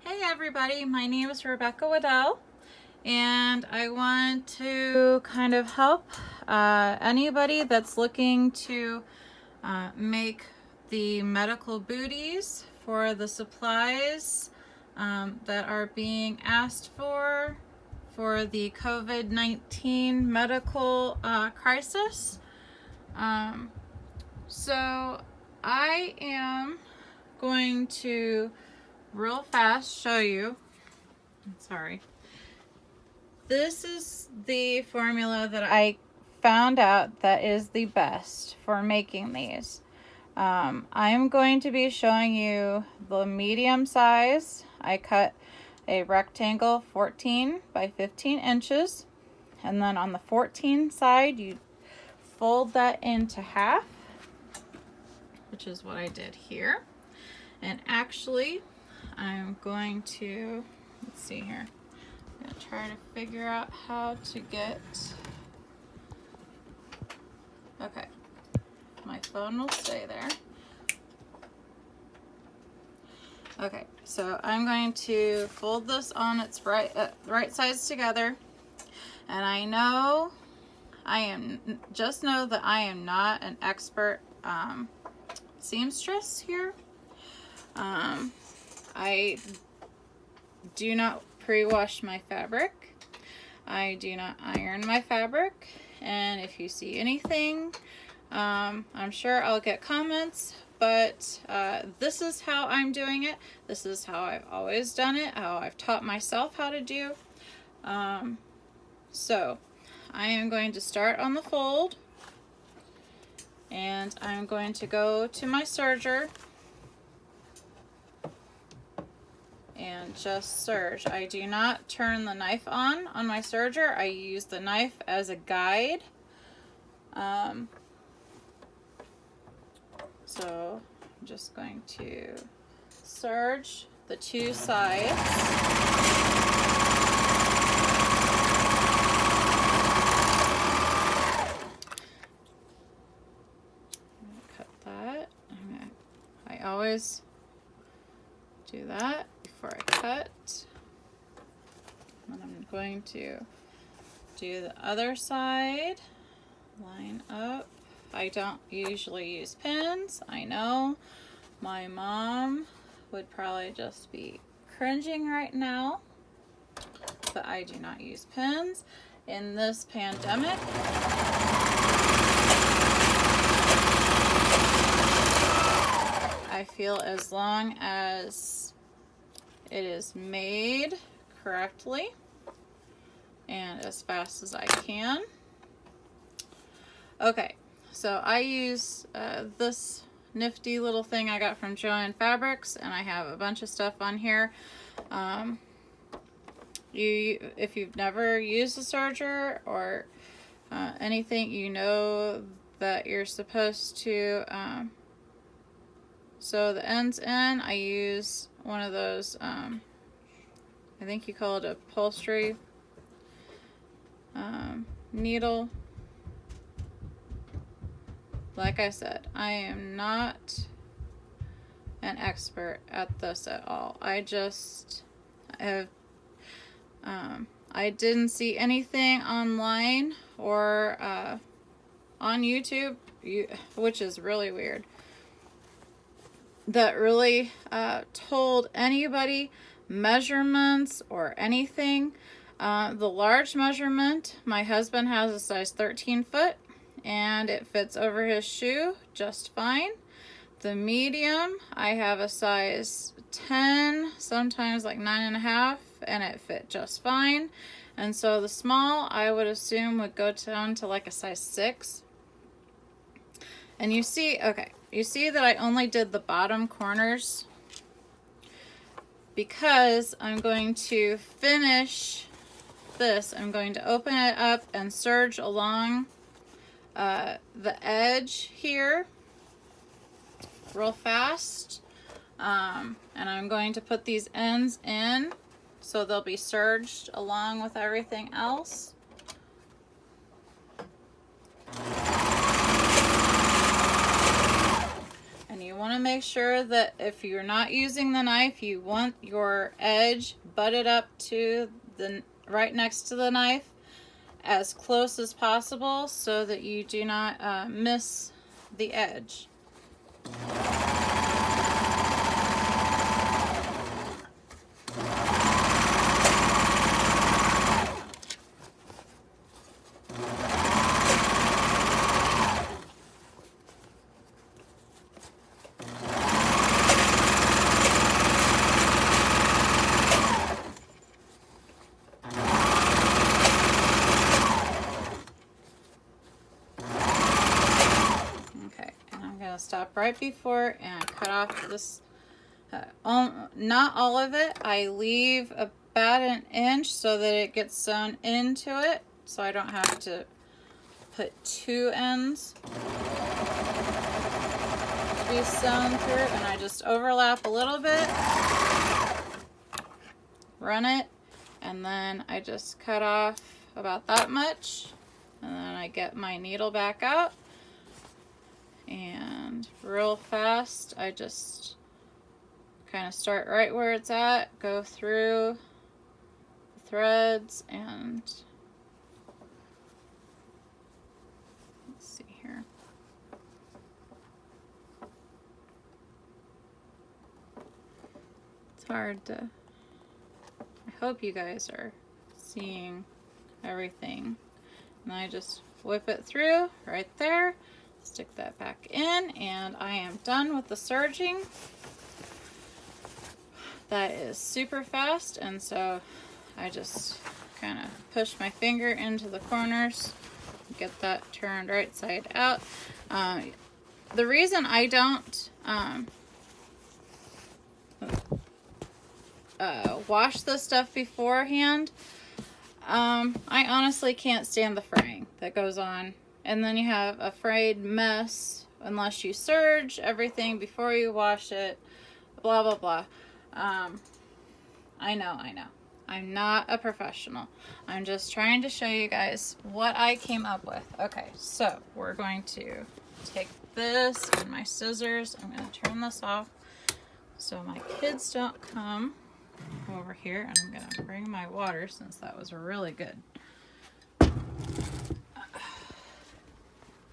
Hey everybody, my name is Rebecca Waddell, and I want to kind of help anybody that's looking to make the medical booties for the supplies that are being asked for the COVID-19 medical crisis. So I am going to real fast show you. Sorry. This is the formula that I found out that is the best for making these. I'm going to be showing you the medium size. I cut a rectangle 14 by 15 inches, and then on the 14 side you fold that into half, which is what I did here. And actually I'm going to, let's see here, I'm going to try to figure out how to get, okay, my phone will stay there. Okay, so I'm going to fold this on its right sides together, and I know just know that I am not an expert seamstress here. I do not pre-wash my fabric. I do not iron my fabric. And if you see anything, I'm sure I'll get comments, but this is how I'm doing it. This is how I've always done it, how I've taught myself how to do. So I am going to start on the fold, and I'm going to go to my serger and just serge. I do not turn the knife on my serger. I use the knife as a guide. So I'm just going to serge the two sides. Cut that. I always do that before I cut. And I'm going to do the other side. Line up. I don't usually use pins. I know my mom would probably just be cringing right now, but I do not use pins. In this pandemic, I feel as long as it is made correctly and as fast as I can. Okay, so I use this nifty little thing I got from Joann Fabrics, and I have a bunch of stuff on here. If you've never used a serger or anything, you know that you're supposed to sew the ends in. I use one of those, I think you call it a upholstery needle. Like I said, I am not an expert at this at all. I just have, I didn't see anything online or on YouTube, which is really weird, that really told anybody measurements or anything. The large measurement, my husband has a size 13 foot. And it fits over his shoe just fine. The medium, I have a size 10, sometimes like 9.5, and it fit just fine. And so the small, I would assume, would go down to like a size 6. And you see, okay, you see that I only did the bottom corners because I'm going to finish this. I'm going to open it up and serge along the edge here real fast, and I'm going to put these ends in so they'll be serged along with everything else. And you want to make sure that if you're not using the knife, you want your edge butted up to the right next to the knife as close as possible so that you do not miss the edge. Stop right before and cut off this, not all of it. I leave about an inch so that it gets sewn into it, so I don't have to put two ends to be sewn through, and I just overlap a little bit, run it, and then I just cut off about that much, and then I get my needle back out. And real fast, I just kind of start right where it's at, go through the threads, and let's see here. It's hard to, I hope you guys are seeing everything. And I just whip it through right there. Stick that back in, and I am done with the serging. That is super fast, and so I just kind of push my finger into the corners, get that turned right side out. The reason I don't wash this stuff beforehand, I honestly can't stand the fraying that goes on. And then you have a frayed mess unless you serge everything before you wash it, blah, blah, blah. I know. I'm not a professional. I'm just trying to show you guys what I came up with. Okay, so we're going to take this and my scissors. I'm going to turn this off so my kids don't come over here. And I'm going to bring my water since that was really good.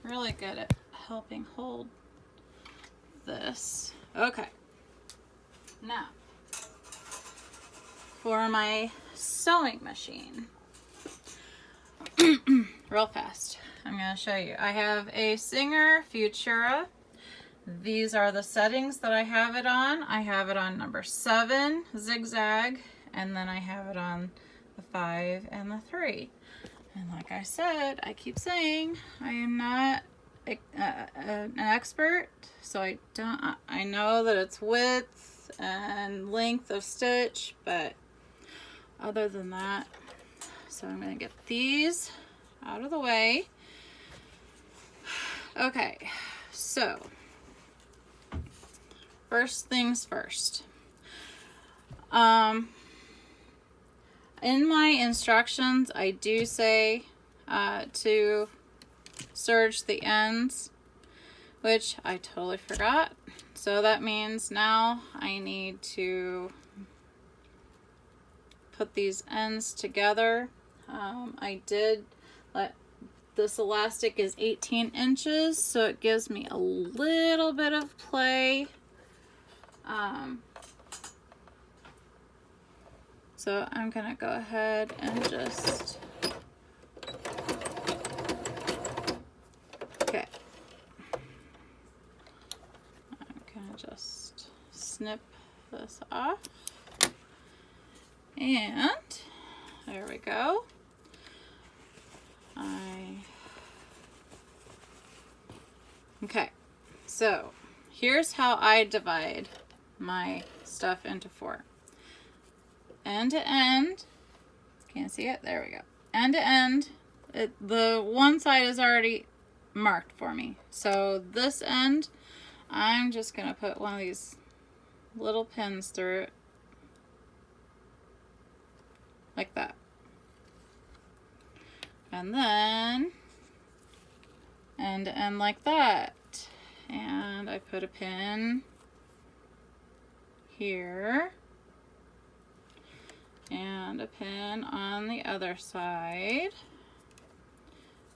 Really good at helping hold this. Okay. Now, for my sewing machine, real fast, I'm going to show you. I have a Singer Futura. These are the settings that I have it on. I have it on number 7, zigzag, and then I have it on the 5 and the 3. And like I said, I keep saying I am not an expert, so I know that it's width and length of stitch, but other than that, so I'm going to get these out of the way. Okay, so first things first. In my instructions, I do say to serge the ends, which I totally forgot. So that means now I need to put these ends together. I did let this elastic is 18 inches, so it gives me a little bit of play. So I'm gonna go ahead and just, okay. I'm gonna just snip this off. And there we go. Okay, so here's how I divide my stuff into 4. End to end, can't see it, there we go. End to end, the one side is already marked for me. So this end, I'm just gonna put one of these little pins through it, like that. And then end to end like that. and I put a pin here and a pin on the other side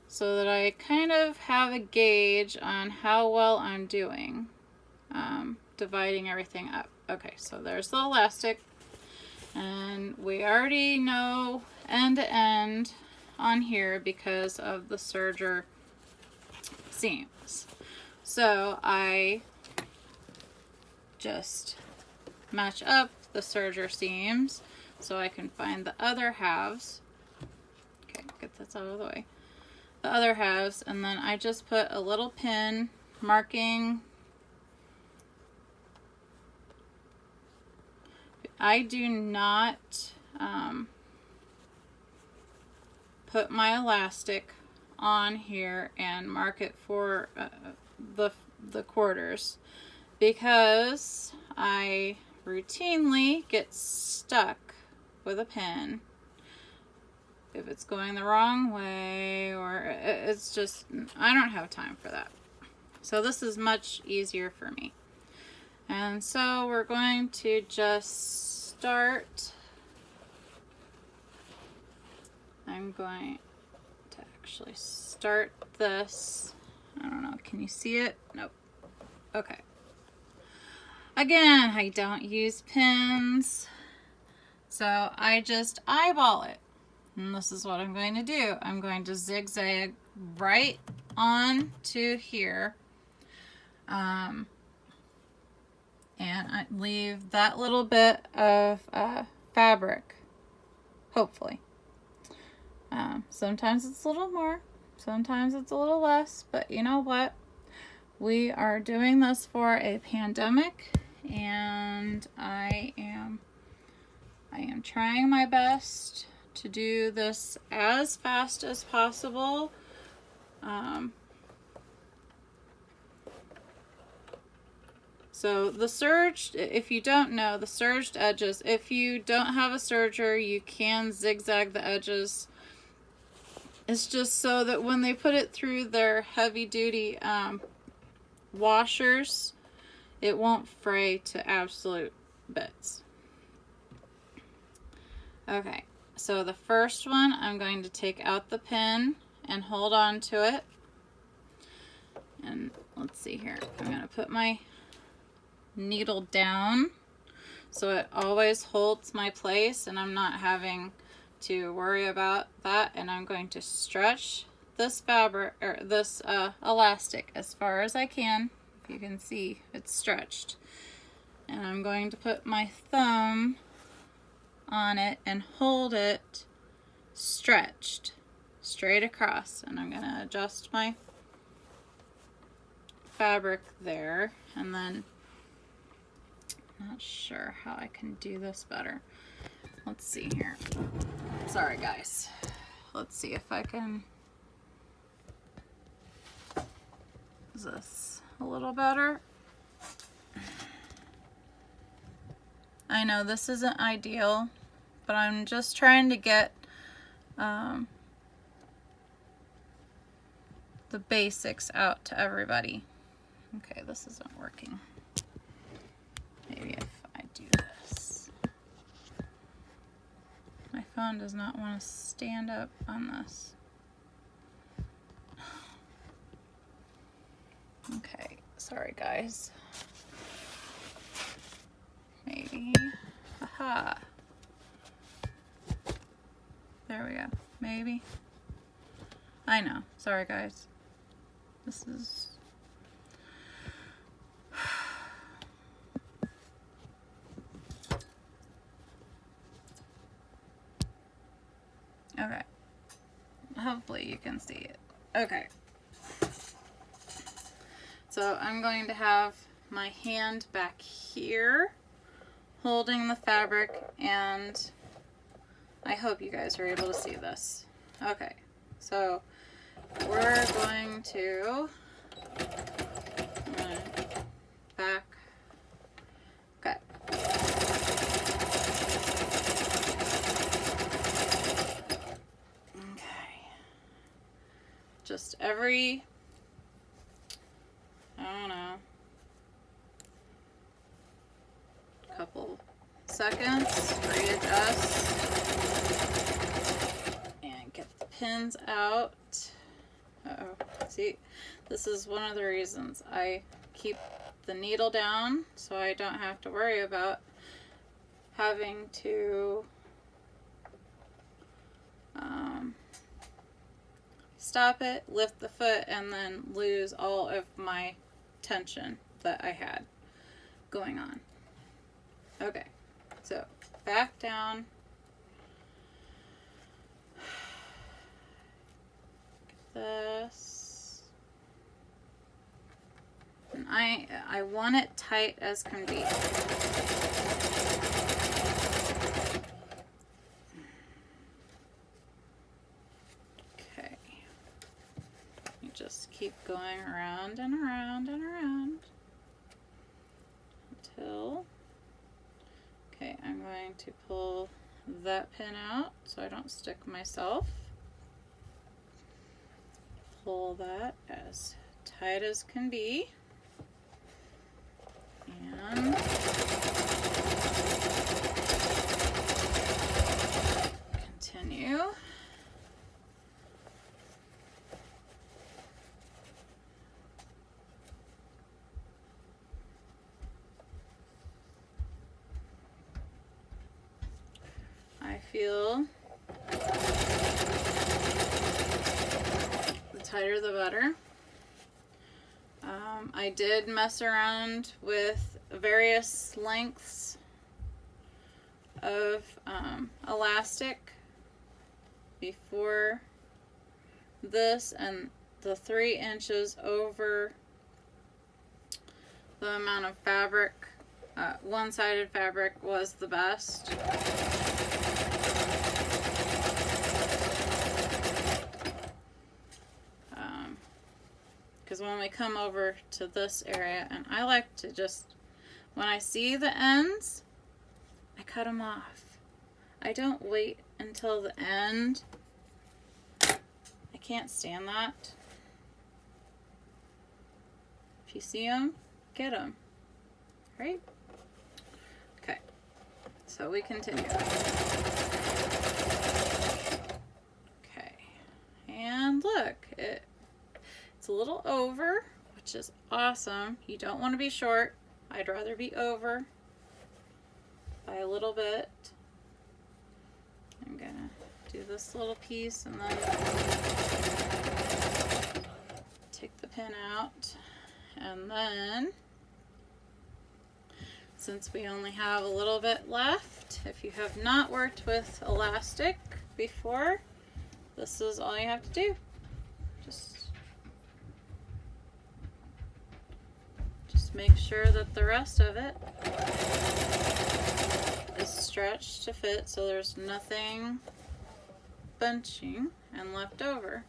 so that I kind of have a gauge on how well I'm doing dividing everything up. Okay, so there's the elastic, and we already know end to end on here because of the serger seams. So I just match up the serger seams so I can find the other halves. Okay, get this out of the way. The other halves, and then I just put a little pin marking. I do not put my elastic on here and mark it for the quarters because I routinely get stuck with a pin if it's going the wrong way, or it's just, I don't have time for that. So this is much easier for me. And so we're going to just start. I'm going to actually start this. I don't know, can you see it? Nope. Okay. Again, I don't use pins, so I just eyeball it. And this is what I'm going to do. I'm going to zigzag right on to here. And I leave that little bit of fabric, hopefully. Sometimes it's a little more, sometimes it's a little less, but you know what? We are doing this for a pandemic, and I am trying my best to do this as fast as possible. So the serged, if you don't know, the serged edges, if you don't have a serger, you can zigzag the edges. It's just so that when they put it through their heavy duty washers, it won't fray to absolute bits. Okay, so the first one, I'm going to take out the pin and hold on to it. And let's see here, I'm going to put my needle down so it always holds my place and I'm not having to worry about that. And I'm going to stretch this fabric, or this elastic, as far as I can. If you can see, it's stretched. And I'm going to put my thumb on it and hold it stretched straight across. And I'm going to adjust my fabric there, and then not sure how I can do this better. Let's see here. Sorry guys. Let's see if I can. Is this a little better? I know this isn't ideal, but I'm just trying to get the basics out to everybody. Okay, this isn't working. Maybe if I do this. My phone does not want to stand up on this. Okay, sorry guys. Maybe. Aha. There we go. Maybe. I know. Sorry guys. This is... Okay. Hopefully you can see it. Okay. So I'm going to have my hand back here holding the fabric, and I hope you guys are able to see this. Okay. So we're going to back. Okay. Just every, I don't know, seconds, readjust, and get the pins out. Uh-oh, see, this is one of the reasons I keep the needle down so I don't have to worry about having to stop it, lift the foot, and then lose all of my tension that I had going on. Okay, so back down. Get this. And I want it tight as can be. Just keep going around and around and around until, okay, I'm going to pull that pin out so I don't stick myself. Pull that as tight as can be, and continue. I feel the tighter the better. I did mess around with various lengths of elastic before this, and the 3 inches over the amount of fabric, one-sided fabric was the best. Because when we come over to this area, and I like to just, when I see the ends, I cut them off. I don't wait until the end. I can't stand that. If you see them, get them. Right? Okay. So we continue. Okay. And look, it's a little over, which is awesome. You don't want to be short. I'd rather be over by a little bit. I'm gonna do this little piece and then take the pin out. And then, since we only have a little bit left, if you have not worked with elastic before, this is all you have to do. Just make sure that the rest of it is stretched to fit so there's nothing bunching and left over.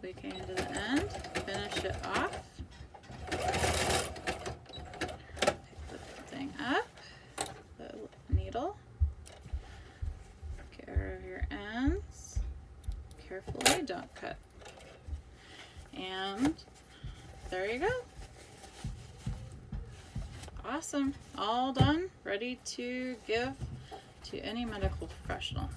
We came to the end, finish it off, pick the thing up, the needle, get rid of your ends, carefully, don't cut, and there you go. Awesome, all done, ready to give to any medical professional.